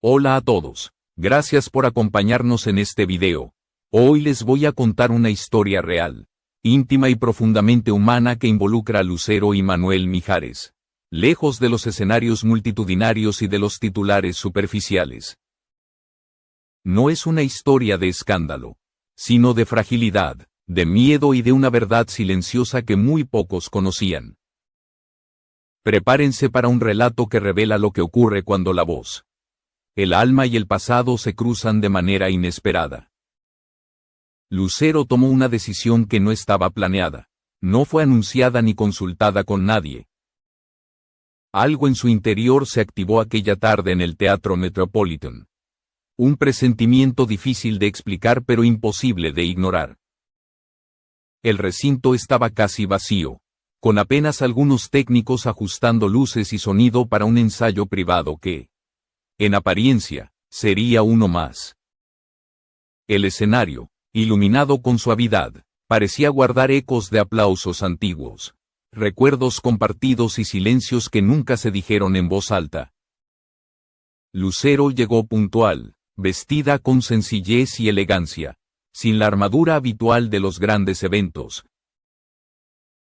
Hola a todos. Gracias por acompañarnos en este video. Hoy les voy a contar una historia real, íntima y profundamente humana que involucra a Lucero y Manuel Mijares. Lejos de los escenarios multitudinarios y de los titulares superficiales. No es una historia de escándalo, sino de fragilidad, de miedo y de una verdad silenciosa que muy pocos conocían. Prepárense para un relato que revela lo que ocurre cuando la voz, el alma y el pasado se cruzan de manera inesperada. Lucero tomó una decisión que no estaba planeada. No fue anunciada ni consultada con nadie. Algo en su interior se activó aquella tarde en el Teatro Metropolitan. Un presentimiento difícil de explicar pero imposible de ignorar. El recinto estaba casi vacío, con apenas algunos técnicos ajustando luces y sonido para un ensayo privado que, en apariencia, sería uno más. El escenario, iluminado con suavidad, parecía guardar ecos de aplausos antiguos, recuerdos compartidos y silencios que nunca se dijeron en voz alta. Lucero llegó puntual, vestida con sencillez y elegancia, sin la armadura habitual de los grandes eventos.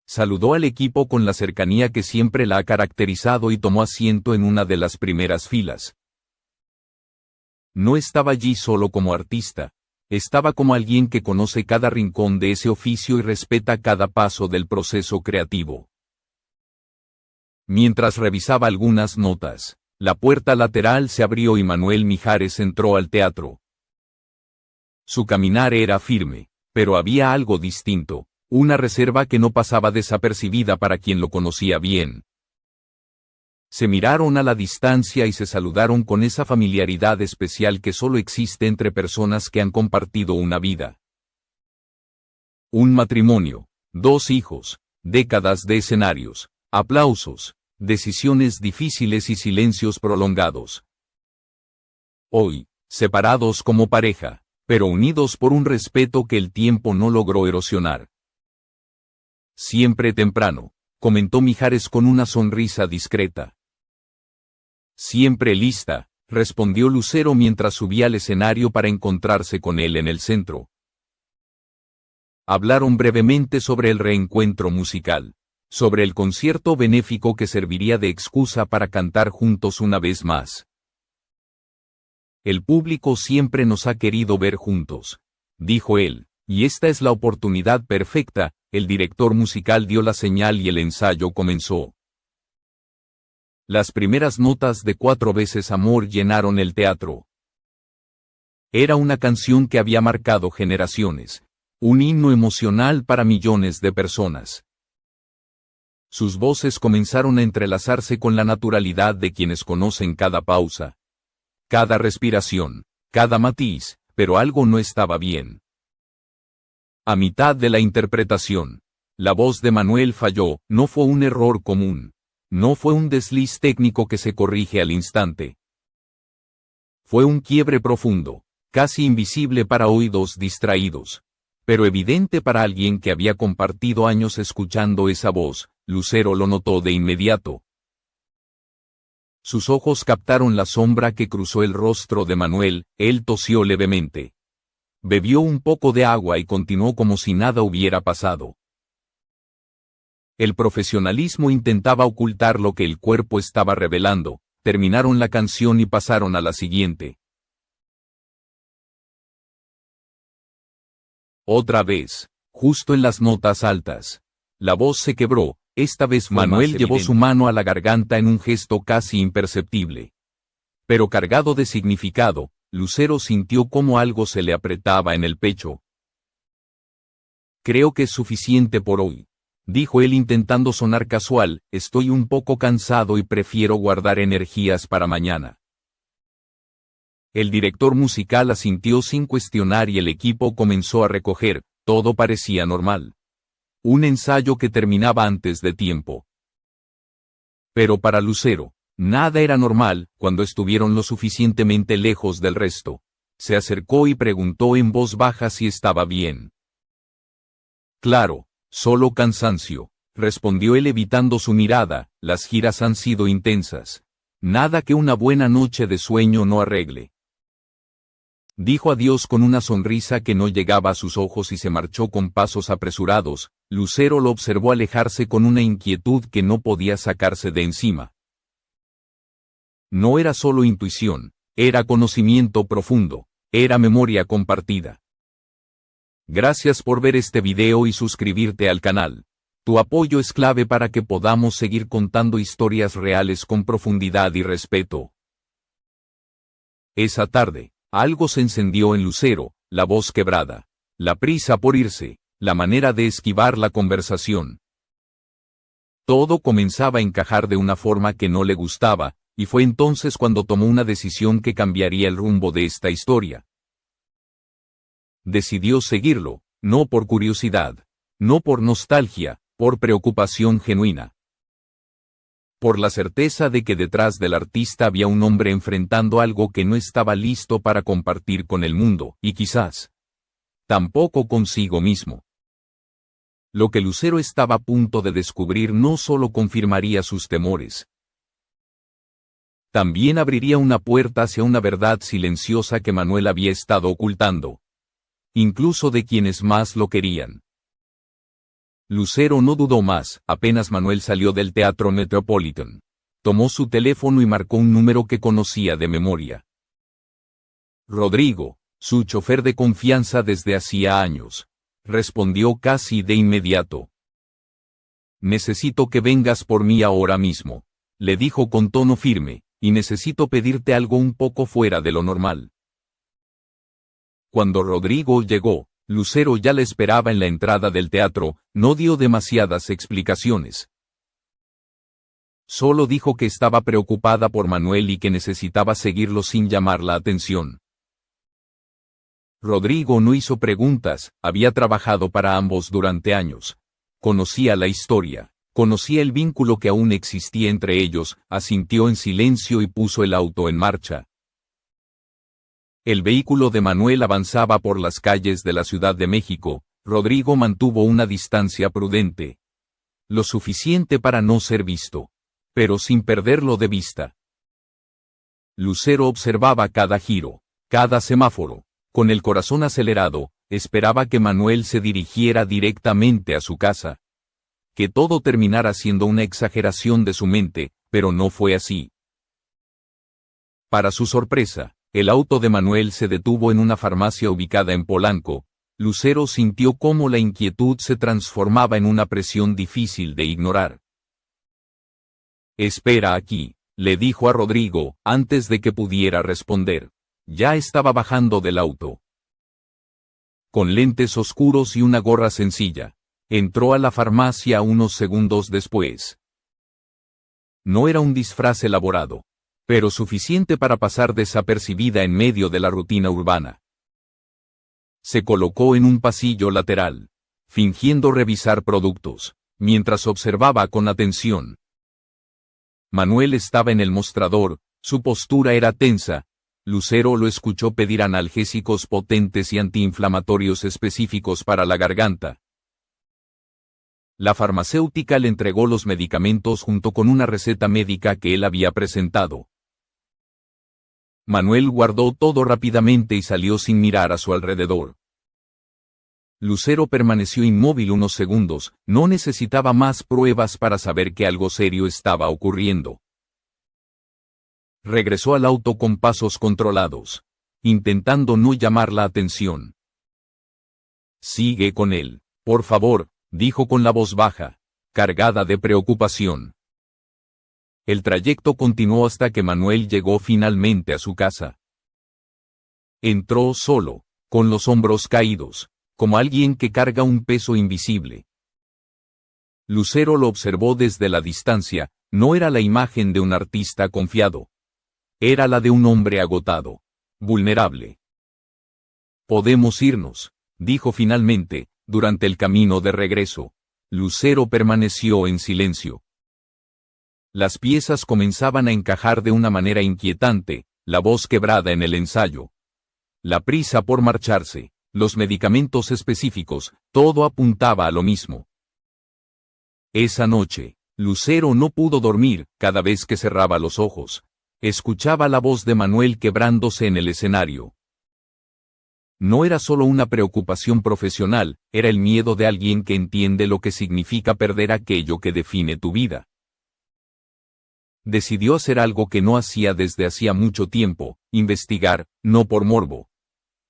Saludó al equipo con la cercanía que siempre la ha caracterizado y tomó asiento en una de las primeras filas. No estaba allí solo como artista, estaba como alguien que conoce cada rincón de ese oficio y respeta cada paso del proceso creativo. Mientras revisaba algunas notas, la puerta lateral se abrió y Manuel Mijares entró al teatro. Su caminar era firme, pero había algo distinto, una reserva que no pasaba desapercibida para quien lo conocía bien. Se miraron a la distancia y se saludaron con esa familiaridad especial que solo existe entre personas que han compartido una vida. Un matrimonio, 2 hijos, décadas de escenarios, aplausos, decisiones difíciles y silencios prolongados. Hoy, separados como pareja, pero unidos por un respeto que el tiempo no logró erosionar. Siempre temprano, comentó Mijares con una sonrisa discreta. Siempre lista, respondió Lucero mientras subía al escenario para encontrarse con él en el centro. Hablaron brevemente sobre el reencuentro musical, sobre el concierto benéfico que serviría de excusa para cantar juntos una vez más. El público siempre nos ha querido ver juntos, dijo él, y esta es la oportunidad perfecta. El director musical dio la señal y el ensayo comenzó. Las primeras notas de 4 veces amor llenaron el teatro. Era una canción que había marcado generaciones, un himno emocional para millones de personas. Sus voces comenzaron a entrelazarse con la naturalidad de quienes conocen cada pausa, cada respiración, cada matiz, pero algo no estaba bien. A mitad de la interpretación, la voz de Manuel falló. No fue un error común. No fue un desliz técnico que se corrige al instante. Fue un quiebre profundo, casi invisible para oídos distraídos, pero evidente para alguien que había compartido años escuchando esa voz. Lucero lo notó de inmediato. Sus ojos captaron la sombra que cruzó el rostro de Manuel. Él tosió levemente. Bebió un poco de agua y continuó como si nada hubiera pasado. El profesionalismo intentaba ocultar lo que el cuerpo estaba revelando. Terminaron la canción y pasaron a la siguiente. Otra vez, justo en las notas altas. La voz se quebró. Esta vez Manuel llevó su mano a la garganta en un gesto casi imperceptible, pero cargado de significado. Lucero sintió cómo algo se le apretaba en el pecho. Creo que es suficiente por hoy, dijo él intentando sonar casual. Estoy un poco cansado y prefiero guardar energías para mañana. El director musical asintió sin cuestionar y el equipo comenzó a recoger. Todo parecía normal. Un ensayo que terminaba antes de tiempo. Pero para Lucero, nada era normal. Cuando estuvieron lo suficientemente lejos del resto, se acercó y preguntó en voz baja si estaba bien. Claro, solo cansancio, respondió él evitando su mirada. Las giras han sido intensas. Nada que una buena noche de sueño no arregle. Dijo adiós con una sonrisa que no llegaba a sus ojos y se marchó con pasos apresurados. Lucero lo observó alejarse con una inquietud que no podía sacarse de encima. No era solo intuición, era conocimiento profundo, era memoria compartida. Gracias por ver este video y suscribirte al canal. Tu apoyo es clave para que podamos seguir contando historias reales con profundidad y respeto. Esa tarde, algo se encendió en Lucero, la voz quebrada, la prisa por irse, la manera de esquivar la conversación. Todo comenzaba a encajar de una forma que no le gustaba, y fue entonces cuando tomó una decisión que cambiaría el rumbo de esta historia. Decidió seguirlo, no por curiosidad, no por nostalgia, por preocupación genuina. Por la certeza de que detrás del artista había un hombre enfrentando algo que no estaba listo para compartir con el mundo, y quizás tampoco consigo mismo. Lo que Lucero estaba a punto de descubrir no solo confirmaría sus temores, también abriría una puerta hacia una verdad silenciosa que Manuel había estado ocultando, incluso de quienes más lo querían. Lucero no dudó más, apenas Manuel salió del Teatro Metropolitan. Tomó su teléfono y marcó un número que conocía de memoria. Rodrigo, su chofer de confianza desde hacía años, respondió casi de inmediato. Necesito que vengas por mí ahora mismo, le dijo con tono firme, y necesito pedirte algo un poco fuera de lo normal. Cuando Rodrigo llegó, Lucero ya le esperaba en la entrada del teatro, no dio demasiadas explicaciones. Solo dijo que estaba preocupada por Manuel y que necesitaba seguirlo sin llamar la atención. Rodrigo no hizo preguntas, había trabajado para ambos durante años. Conocía la historia, conocía el vínculo que aún existía entre ellos, asintió en silencio y puso el auto en marcha. El vehículo de Manuel avanzaba por las calles de la Ciudad de México. Rodrigo mantuvo una distancia prudente, lo suficiente para no ser visto, pero sin perderlo de vista. Lucero observaba cada giro, cada semáforo, con el corazón acelerado, esperaba que Manuel se dirigiera directamente a su casa. Que todo terminara siendo una exageración de su mente, pero no fue así. Para su sorpresa, el auto de Manuel se detuvo en una farmacia ubicada en Polanco. Lucero sintió cómo la inquietud se transformaba en una presión difícil de ignorar. Espera aquí, le dijo a Rodrigo, antes de que pudiera responder. Ya estaba bajando del auto. Con lentes oscuros y una gorra sencilla, entró a la farmacia unos segundos después. No era un disfraz elaborado, pero suficiente para pasar desapercibida en medio de la rutina urbana. Se colocó en un pasillo lateral, fingiendo revisar productos, mientras observaba con atención. Manuel estaba en el mostrador, su postura era tensa. Lucero lo escuchó pedir analgésicos potentes y antiinflamatorios específicos para la garganta. La farmacéutica le entregó los medicamentos junto con una receta médica que él había presentado. Manuel guardó todo rápidamente y salió sin mirar a su alrededor. Lucero permaneció inmóvil unos segundos, no necesitaba más pruebas para saber que algo serio estaba ocurriendo. Regresó al auto con pasos controlados, intentando no llamar la atención. Sigue con él, por favor, dijo con la voz baja, cargada de preocupación. El trayecto continuó hasta que Manuel llegó finalmente a su casa. Entró solo, con los hombros caídos, como alguien que carga un peso invisible. Lucero lo observó desde la distancia, no era la imagen de un artista confiado. Era la de un hombre agotado, vulnerable. Podemos irnos, dijo finalmente, durante el camino de regreso. Lucero permaneció en silencio. Las piezas comenzaban a encajar de una manera inquietante, la voz quebrada en el ensayo. La prisa por marcharse, los medicamentos específicos, todo apuntaba a lo mismo. Esa noche, Lucero no pudo dormir. Cada vez que cerraba los ojos, Escuchaba la voz de Manuel quebrándose en el escenario. No era solo una preocupación profesional, era el miedo de alguien que entiende lo que significa perder aquello que define tu vida. Decidió hacer algo que no hacía desde hacía mucho tiempo, investigar, no por morbo.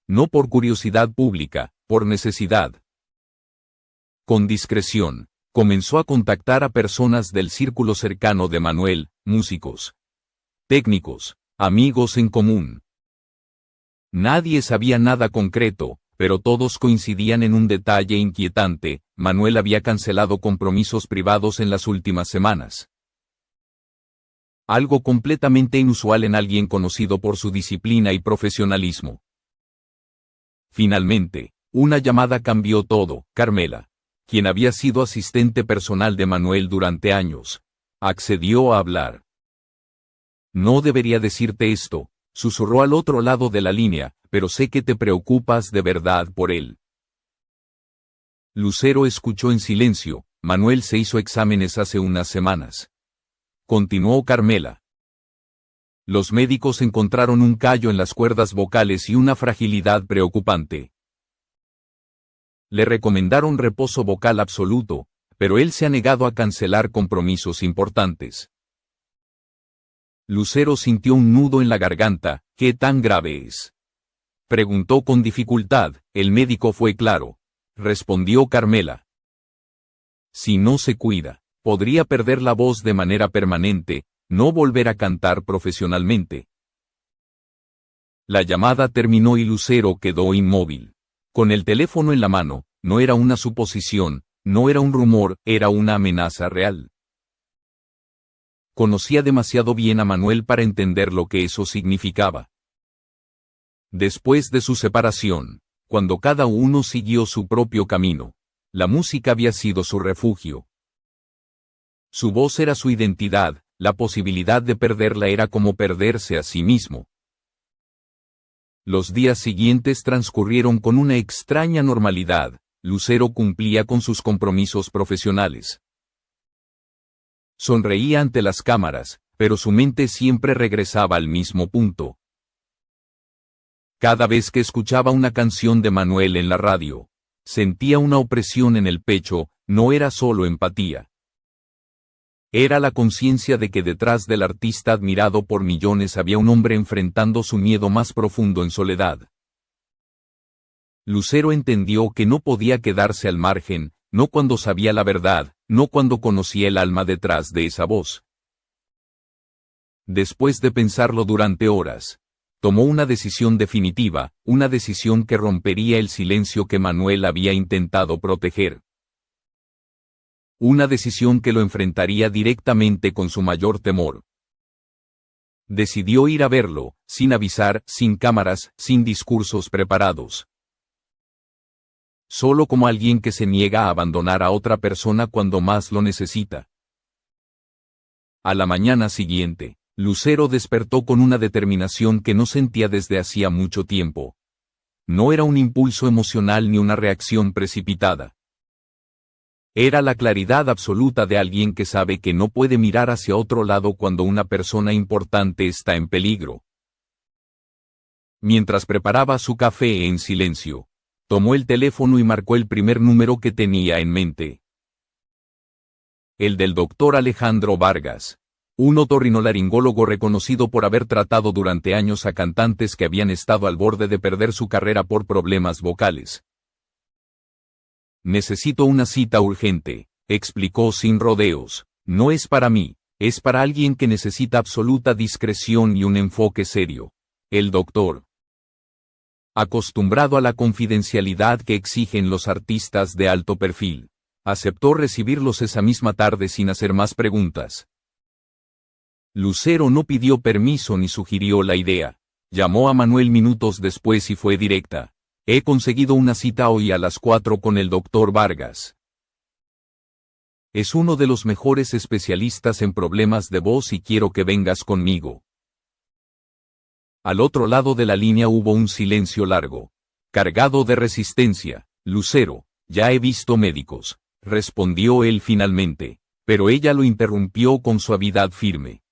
No por curiosidad pública, por necesidad. Con discreción, comenzó a contactar a personas del círculo cercano de Manuel, músicos, técnicos, amigos en común. Nadie sabía nada concreto, pero todos coincidían en un detalle inquietante: Manuel había cancelado compromisos privados en las últimas semanas. Algo completamente inusual en alguien conocido por su disciplina y profesionalismo. Finalmente, una llamada cambió todo. Carmela, quien había sido asistente personal de Manuel durante años, accedió a hablar. No debería decirte esto, susurró al otro lado de la línea, pero sé que te preocupas de verdad por él. Lucero escuchó en silencio. Manuel se hizo exámenes hace unas semanas. Continuó Carmela. Los médicos encontraron un callo en las cuerdas vocales y una fragilidad preocupante. Le recomendaron reposo vocal absoluto, pero él se ha negado a cancelar compromisos importantes. Lucero sintió un nudo en la garganta. ¿Qué tan grave es?, preguntó con dificultad. El médico fue claro, respondió Carmela. Si no se cuida, podría perder la voz de manera permanente, no volver a cantar profesionalmente. La llamada terminó y Lucero quedó inmóvil. Con el teléfono en la mano, no era una suposición, no era un rumor, era una amenaza real. Conocía demasiado bien a Manuel para entender lo que eso significaba. Después de su separación, cuando cada uno siguió su propio camino, la música había sido su refugio. Su voz era su identidad, la posibilidad de perderla era como perderse a sí mismo. Los días siguientes transcurrieron con una extraña normalidad. Lucero cumplía con sus compromisos profesionales. Sonreía ante las cámaras, pero su mente siempre regresaba al mismo punto. Cada vez que escuchaba una canción de Manuel en la radio, sentía una opresión en el pecho. No era solo empatía. Era la conciencia de que detrás del artista admirado por millones había un hombre enfrentando su miedo más profundo en soledad. Lucero entendió que no podía quedarse al margen, no cuando sabía la verdad, no cuando conocía el alma detrás de esa voz. Después de pensarlo durante horas, tomó una decisión definitiva, una decisión que rompería el silencio que Manuel había intentado proteger. Una decisión que lo enfrentaría directamente con su mayor temor. Decidió ir a verlo, sin avisar, sin cámaras, sin discursos preparados. Solo como alguien que se niega a abandonar a otra persona cuando más lo necesita. A la mañana siguiente, Lucero despertó con una determinación que no sentía desde hacía mucho tiempo. No era un impulso emocional ni una reacción precipitada. Era la claridad absoluta de alguien que sabe que no puede mirar hacia otro lado cuando una persona importante está en peligro. Mientras preparaba su café en silencio, tomó el teléfono y marcó el primer número que tenía en mente. El del doctor Alejandro Vargas, un otorrinolaringólogo reconocido por haber tratado durante años a cantantes que habían estado al borde de perder su carrera por problemas vocales. Necesito una cita urgente, explicó sin rodeos. No es para mí, es para alguien que necesita absoluta discreción y un enfoque serio. El doctor, acostumbrado a la confidencialidad que exigen los artistas de alto perfil, aceptó recibirlos esa misma tarde sin hacer más preguntas. Lucero no pidió permiso ni sugirió la idea. Llamó a Manuel minutos después y fue directa. He conseguido una cita hoy a las 4 con el doctor Vargas. Es uno de los mejores especialistas en problemas de voz y quiero que vengas conmigo. Al otro lado de la línea hubo un silencio largo, cargado de resistencia. Lucero, ya he visto médicos, respondió él finalmente, pero ella lo interrumpió con suavidad firme.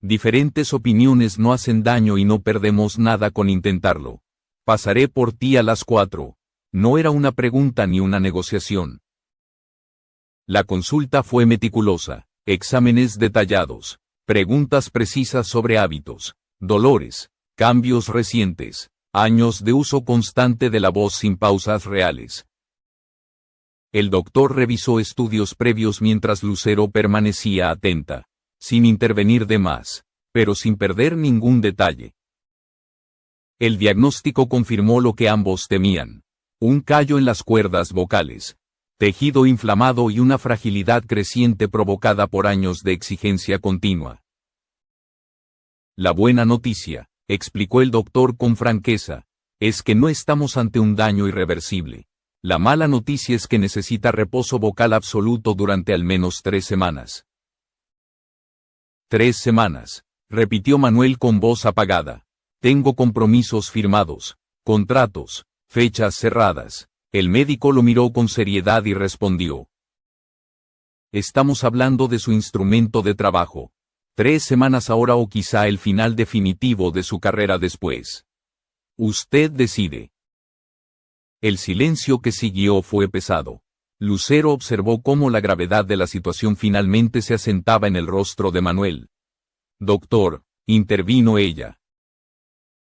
Diferentes opiniones no hacen daño y no perdemos nada con intentarlo. Pasaré por ti a las 4. No era una pregunta ni una negociación. La consulta fue meticulosa, exámenes detallados, preguntas precisas sobre hábitos, dolores, cambios recientes, años de uso constante de la voz sin pausas reales. El doctor revisó estudios previos mientras Lucero permanecía atenta, sin intervenir de más, pero sin perder ningún detalle. El diagnóstico confirmó lo que ambos temían: un callo en las cuerdas vocales, tejido inflamado y una fragilidad creciente provocada por años de exigencia continua. La buena noticia, explicó el doctor con franqueza, es que no estamos ante un daño irreversible. La mala noticia es que necesita reposo vocal absoluto durante al menos 3 semanas. 3 semanas, repitió Manuel con voz apagada. Tengo compromisos firmados, contratos, fechas cerradas. El médico lo miró con seriedad y respondió: estamos hablando de su instrumento de trabajo. 3 semanas ahora o quizá el final definitivo de su carrera después. Usted decide. El silencio que siguió fue pesado. Lucero observó cómo la gravedad de la situación finalmente se asentaba en el rostro de Manuel. Doctor, intervino ella.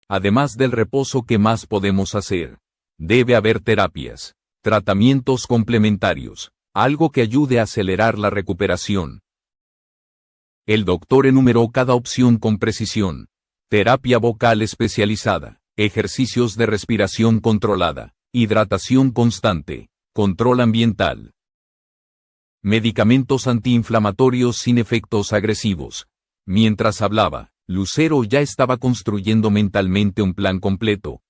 Además del reposo, ¿qué más podemos hacer? Debe haber terapias, tratamientos complementarios, algo que ayude a acelerar la recuperación. El doctor enumeró cada opción con precisión: terapia vocal especializada, ejercicios de respiración controlada, hidratación constante, control ambiental, medicamentos antiinflamatorios sin efectos agresivos. Mientras hablaba, Lucero ya estaba construyendo mentalmente un plan completo.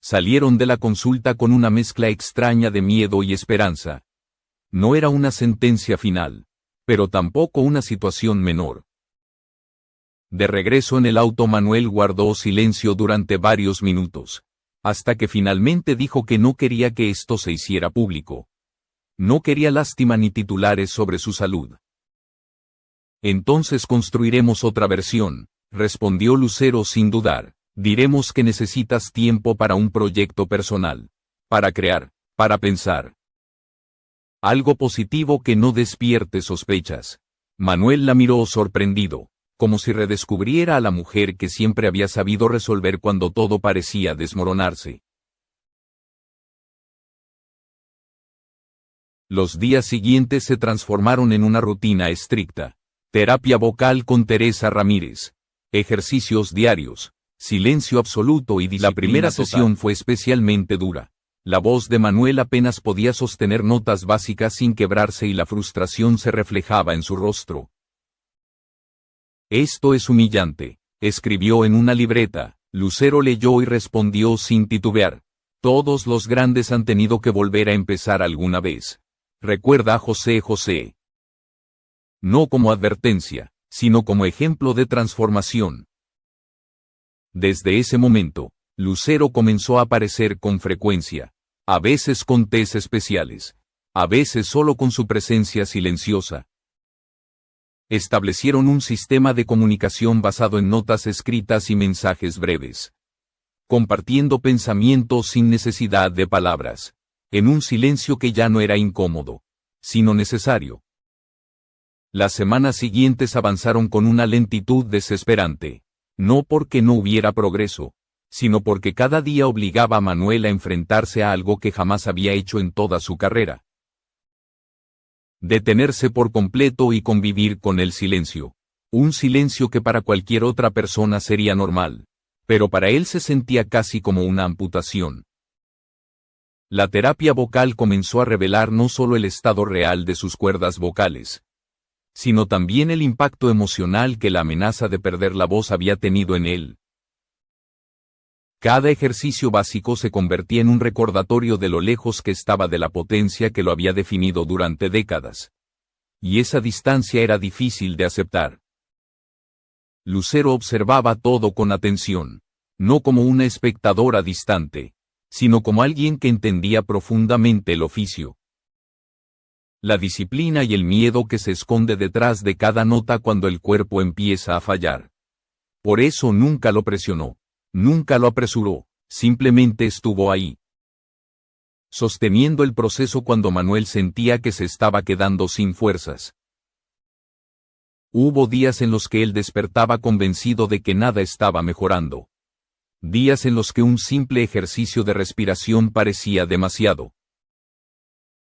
Salieron de la consulta con una mezcla extraña de miedo y esperanza. No era una sentencia final, pero tampoco una situación menor. De regreso en el auto, Manuel guardó silencio durante varios minutos, hasta que finalmente dijo que no quería que esto se hiciera público. No quería lástima ni titulares sobre su salud. Entonces construiremos otra versión, respondió Lucero sin dudar. Diremos que necesitas tiempo para un proyecto personal, para crear, para pensar. Algo positivo que no despierte sospechas. Manuel la miró sorprendido, como si redescubriera a la mujer que siempre había sabido resolver cuando todo parecía desmoronarse. Los días siguientes se transformaron en una rutina estricta. Terapia vocal con Teresa Ramírez. Ejercicios diarios. Silencio absoluto y disciplina. La primera sesión fue especialmente dura. La voz de Manuel apenas podía sostener notas básicas sin quebrarse y la frustración se reflejaba en su rostro. Esto es humillante, escribió en una libreta. Lucero leyó y respondió sin titubear: todos los grandes han tenido que volver a empezar alguna vez. Recuerda a José José. No como advertencia, sino como ejemplo de transformación. Desde ese momento, Lucero comenzó a aparecer con frecuencia, a veces con tés especiales, a veces solo con su presencia silenciosa. Establecieron un sistema de comunicación basado en notas escritas y mensajes breves, compartiendo pensamientos sin necesidad de palabras, en un silencio que ya no era incómodo, sino necesario. Las semanas siguientes avanzaron con una lentitud desesperante, no porque no hubiera progreso, sino porque cada día obligaba a Manuel a enfrentarse a algo que jamás había hecho en toda su carrera. Detenerse por completo y convivir con el silencio. Un silencio que para cualquier otra persona sería normal, pero para él se sentía casi como una amputación. La terapia vocal comenzó a revelar no solo el estado real de sus cuerdas vocales, sino también el impacto emocional que la amenaza de perder la voz había tenido en él. Cada ejercicio básico se convertía en un recordatorio de lo lejos que estaba de la potencia que lo había definido durante décadas. Y esa distancia era difícil de aceptar. Lucero observaba todo con atención, no como una espectadora distante, sino como alguien que entendía profundamente el oficio. La disciplina y el miedo que se esconde detrás de cada nota cuando el cuerpo empieza a fallar. Por eso nunca lo presionó, nunca lo apresuró, simplemente estuvo ahí, sosteniendo el proceso cuando Manuel sentía que se estaba quedando sin fuerzas. Hubo días en los que él despertaba convencido de que nada estaba mejorando. Días en los que un simple ejercicio de respiración parecía demasiado.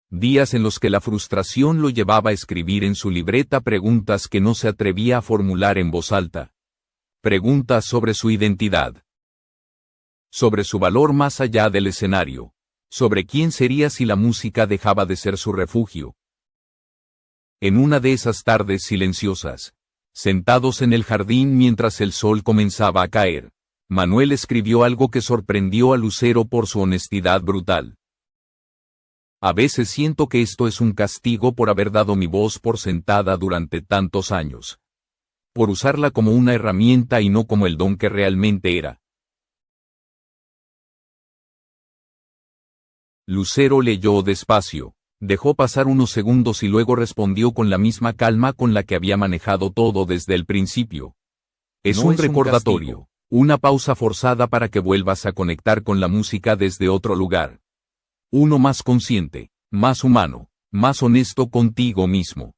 Días en los que la frustración lo llevaba a escribir en su libreta preguntas que no se atrevía a formular en voz alta. Preguntas sobre su identidad. Sobre su valor más allá del escenario. Sobre quién sería si la música dejaba de ser su refugio. En una de esas tardes silenciosas, sentados en el jardín mientras el sol comenzaba a caer, Manuel escribió algo que sorprendió a Lucero por su honestidad brutal. A veces siento que esto es un castigo por haber dado mi voz por sentada durante tantos años. Por usarla como una herramienta y no como el don que realmente era. Lucero leyó despacio, dejó pasar unos segundos y luego respondió con la misma calma con la que había manejado todo desde el principio. Es un recordatorio, una pausa forzada para que vuelvas a conectar con la música desde otro lugar. Uno más consciente, más humano, más honesto contigo mismo.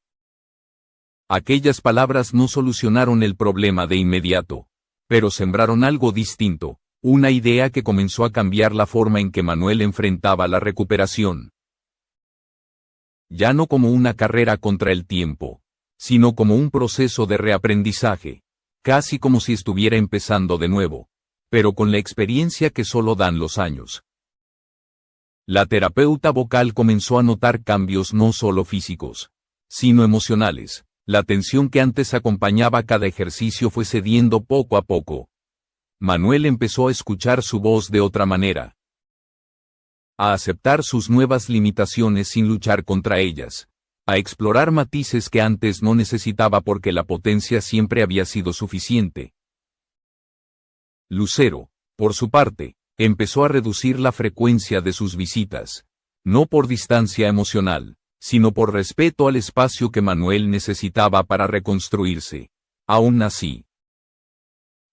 Aquellas palabras no solucionaron el problema de inmediato, pero sembraron algo distinto. Una idea que comenzó a cambiar la forma en que Manuel enfrentaba la recuperación. Ya no como una carrera contra el tiempo, sino como un proceso de reaprendizaje, casi como si estuviera empezando de nuevo, pero con la experiencia que solo dan los años. La terapeuta vocal comenzó a notar cambios no solo físicos, sino emocionales. La tensión que antes acompañaba cada ejercicio fue cediendo poco a poco. Manuel empezó a escuchar su voz de otra manera. A aceptar sus nuevas limitaciones sin luchar contra ellas. A explorar matices que antes no necesitaba porque la potencia siempre había sido suficiente. Lucero, por su parte, empezó a reducir la frecuencia de sus visitas. No por distancia emocional, sino por respeto al espacio que Manuel necesitaba para reconstruirse. Aún así,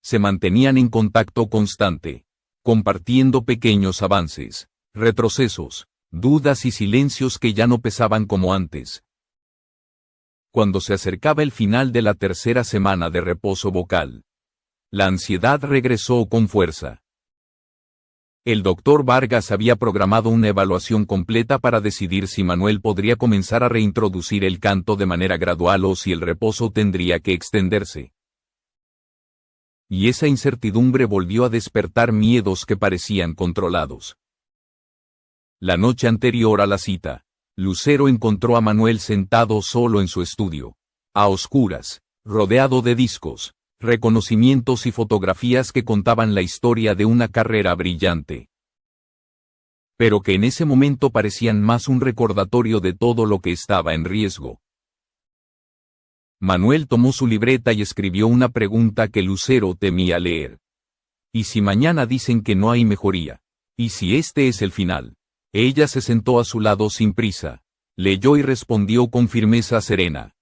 se mantenían en contacto constante, compartiendo pequeños avances, retrocesos, dudas y silencios que ya no pesaban como antes. Cuando se acercaba el final de la tercera semana de reposo vocal, la ansiedad regresó con fuerza. El doctor Vargas había programado una evaluación completa para decidir si Manuel podría comenzar a reintroducir el canto de manera gradual o si el reposo tendría que extenderse. Y esa incertidumbre volvió a despertar miedos que parecían controlados. La noche anterior a la cita, Lucero encontró a Manuel sentado solo en su estudio, a oscuras, rodeado de discos, reconocimientos y fotografías que contaban la historia de una carrera brillante. Pero que en ese momento parecían más un recordatorio de todo lo que estaba en riesgo. Manuel tomó su libreta y escribió una pregunta que Lucero temía leer. ¿Y si mañana dicen que no hay mejoría? ¿Y si este es el final? Ella se sentó a su lado sin prisa, leyó y respondió con firmeza serena.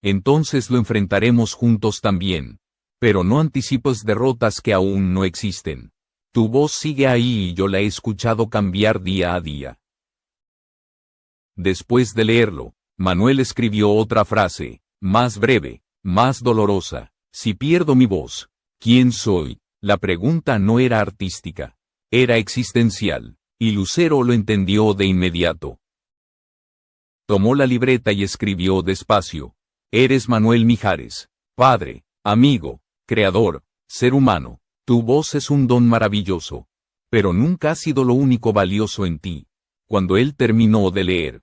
Entonces lo enfrentaremos juntos también. Pero no anticipes derrotas que aún no existen. Tu voz sigue ahí y yo la he escuchado cambiar día a día. Después de leerlo, Manuel escribió otra frase, más breve, más dolorosa. Si pierdo mi voz, ¿quién soy? La pregunta no era artística, era existencial, y Lucero lo entendió de inmediato. Tomó la libreta y escribió despacio. Eres Manuel Mijares, padre, amigo, creador, ser humano. Tu voz es un don maravilloso, pero nunca ha sido lo único valioso en ti. Cuando él terminó de leer,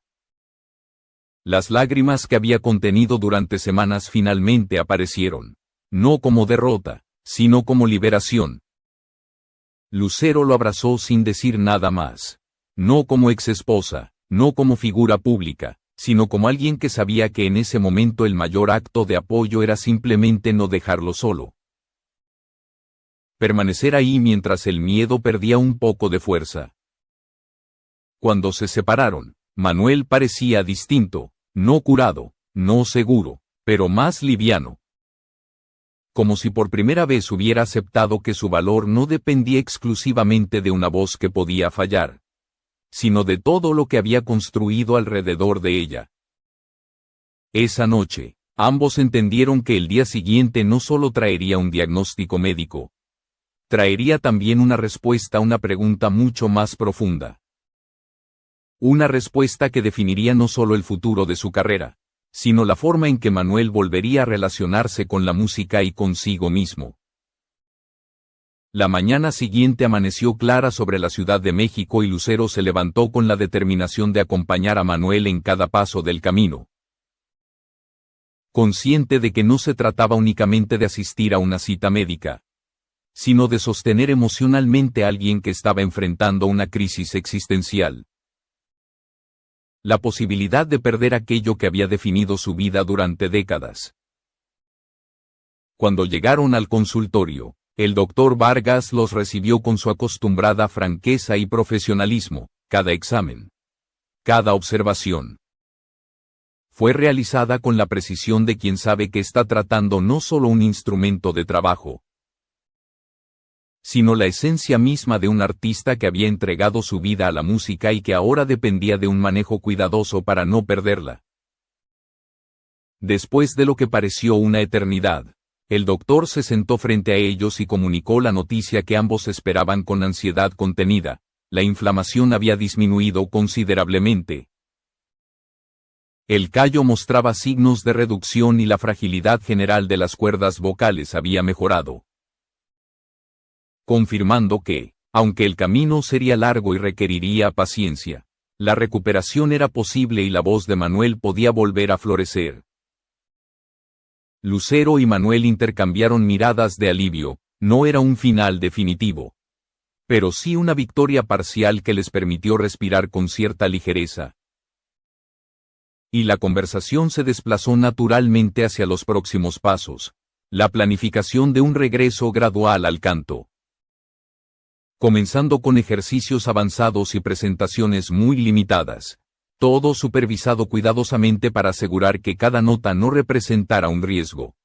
las lágrimas que había contenido durante semanas finalmente aparecieron, no como derrota, sino como liberación. Lucero lo abrazó sin decir nada más. No como exesposa, no como figura pública, sino como alguien que sabía que en ese momento el mayor acto de apoyo era simplemente no dejarlo solo. Permanecer ahí mientras el miedo perdía un poco de fuerza. Cuando se separaron, Manuel parecía distinto, no curado, no seguro, pero más liviano. Como si por primera vez hubiera aceptado que su valor no dependía exclusivamente de una voz que podía fallar, sino de todo lo que había construido alrededor de ella. Esa noche, ambos entendieron que el día siguiente no solo traería un diagnóstico médico, traería también una respuesta a una pregunta mucho más profunda. Una respuesta que definiría no solo el futuro de su carrera, sino la forma en que Manuel volvería a relacionarse con la música y consigo mismo. La mañana siguiente amaneció clara sobre la Ciudad de México y Lucero se levantó con la determinación de acompañar a Manuel en cada paso del camino. Consciente de que no se trataba únicamente de asistir a una cita médica, sino de sostener emocionalmente a alguien que estaba enfrentando una crisis existencial. La posibilidad de perder aquello que había definido su vida durante décadas. Cuando llegaron al consultorio, el doctor Vargas los recibió con su acostumbrada franqueza y profesionalismo. Cada examen, cada observación, fue realizada con la precisión de quien sabe que está tratando no solo un instrumento de trabajo, sino la esencia misma de un artista que había entregado su vida a la música y que ahora dependía de un manejo cuidadoso para no perderla. Después de lo que pareció una eternidad, el doctor se sentó frente a ellos y comunicó la noticia que ambos esperaban con ansiedad contenida: la inflamación había disminuido considerablemente. El callo mostraba signos de reducción y la fragilidad general de las cuerdas vocales había mejorado, confirmando que, aunque el camino sería largo y requeriría paciencia, la recuperación era posible y la voz de Manuel podía volver a florecer. Lucero y Manuel intercambiaron miradas de alivio. No era un final definitivo, pero sí una victoria parcial que les permitió respirar con cierta ligereza. Y la conversación se desplazó naturalmente hacia los próximos pasos, la planificación de un regreso gradual al canto. Comenzando con ejercicios avanzados y presentaciones muy limitadas, todo supervisado cuidadosamente para asegurar que cada nota no representara un riesgo.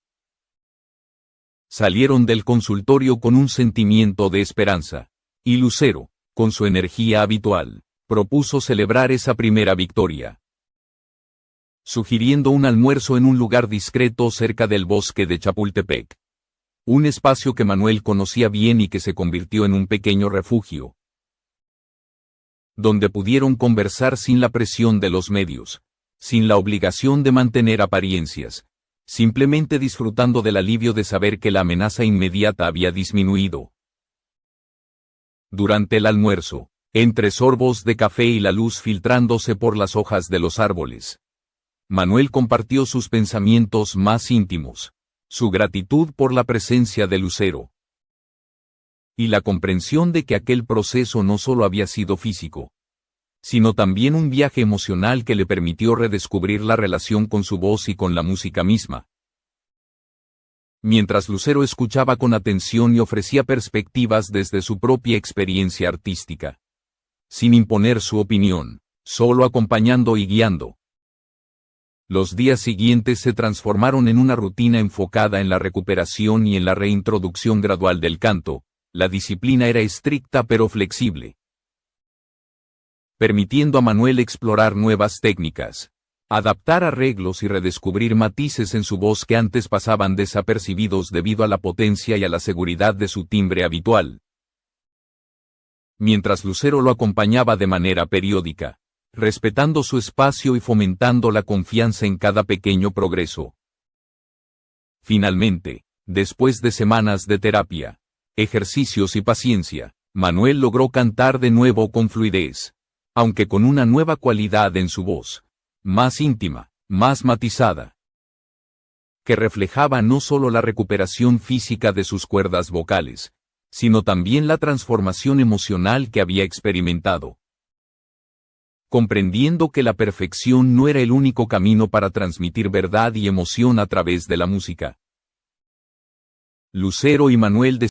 Salieron del consultorio con un sentimiento de esperanza, y Lucero, con su energía habitual, propuso celebrar esa primera victoria, sugiriendo un almuerzo en un lugar discreto cerca del bosque de Chapultepec. Un espacio que Manuel conocía bien y que se convirtió en un pequeño refugio, donde pudieron conversar sin la presión de los medios, sin la obligación de mantener apariencias, simplemente disfrutando del alivio de saber que la amenaza inmediata había disminuido. Durante el almuerzo, entre sorbos de café y la luz filtrándose por las hojas de los árboles, Manuel compartió sus pensamientos más íntimos, su gratitud por la presencia de Lucero, y la comprensión de que aquel proceso no solo había sido físico, sino también un viaje emocional que le permitió redescubrir la relación con su voz y con la música misma. Mientras Lucero escuchaba con atención y ofrecía perspectivas desde su propia experiencia artística, sin imponer su opinión, solo acompañando y guiando. Los días siguientes se transformaron en una rutina enfocada en la recuperación y en la reintroducción gradual del canto. La disciplina era estricta pero flexible, permitiendo a Manuel explorar nuevas técnicas, adaptar arreglos y redescubrir matices en su voz que antes pasaban desapercibidos debido a la potencia y a la seguridad de su timbre habitual. Mientras Lucero lo acompañaba de manera periódica, respetando su espacio y fomentando la confianza en cada pequeño progreso. Finalmente, después de semanas de terapia, ejercicios y paciencia, Manuel logró cantar de nuevo con fluidez, aunque con una nueva cualidad en su voz, más íntima, más matizada, que reflejaba no solo la recuperación física de sus cuerdas vocales, sino también la transformación emocional que había experimentado. Comprendiendo que la perfección no era el único camino para transmitir verdad y emoción a través de la música, Lucero y Manuel